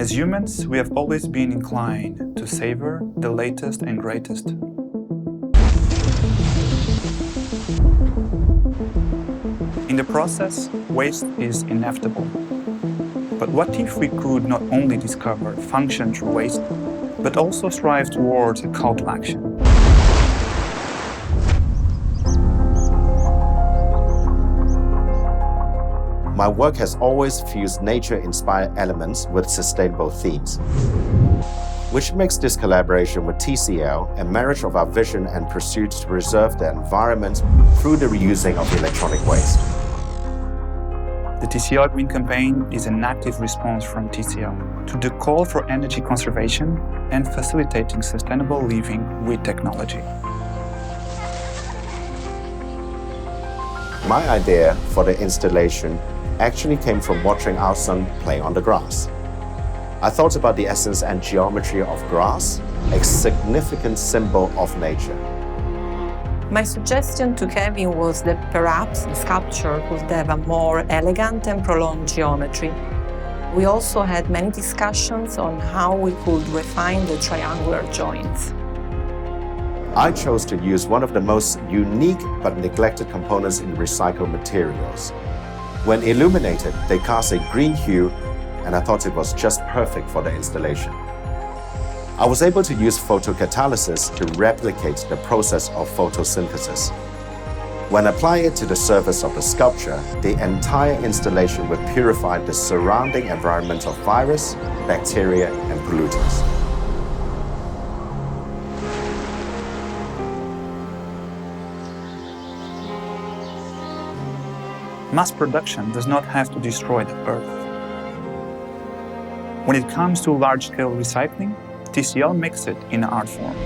As humans, we have always been inclined to savor the latest and greatest. In the process, waste is inevitable. But what if we could not only discover function through waste, but also strive towards a call to action? My work has always fused nature-inspired elements with sustainable themes, which makes this collaboration with TCL a marriage of our vision and pursuit to preserve the environment through the reusing of electronic waste. The TCLGreen campaign is an active response from TCL to the call for energy conservation and facilitating sustainable living with technology. My idea for the installation actually came from watching our son play on the grass. I thought about the essence and geometry of grass, a significant symbol of nature. My suggestion to Kevin was that perhaps the sculpture could have a more elegant and prolonged geometry. We also had many discussions on how we could refine the triangular joints. I chose to use one of the most unique but neglected components in recycled materials. When illuminated, they cast a green hue, and I thought it was just perfect for the installation. I was able to use photocatalysis to replicate the process of photosynthesis. When applying it to the surface of the sculpture, the entire installation would purify the surrounding environment of virus, bacteria, and pollutants. Mass production does not have to destroy the earth. When it comes to large-scale recycling, TCL makes it in an art form.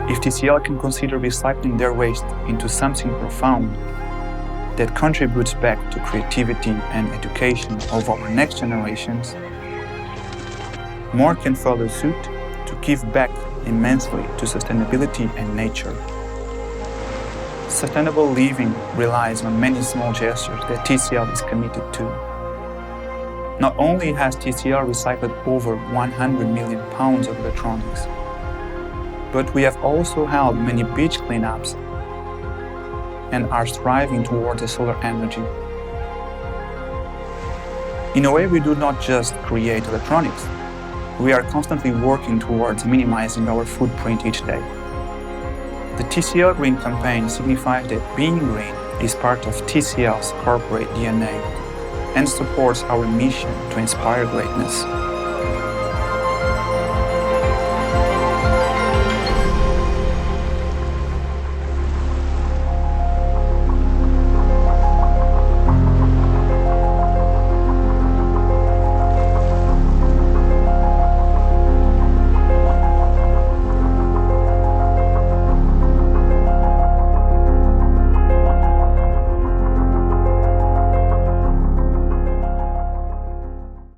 If TCL can consider recycling their waste into something profound that contributes back to creativity and education of our next generations, more can follow suit to give back immensely to sustainability and nature. Sustainable living relies on many small gestures that TCL is committed to. Not only has TCL recycled over 100 million pounds of electronics, but we have also held many beach cleanups and are striving towards solar energy. In a way, we do not just create electronics, we are constantly working towards minimizing our footprint each day. The TCLGreen campaign signifies that being green is part of TCL's corporate DNA and supports our mission to inspire greatness.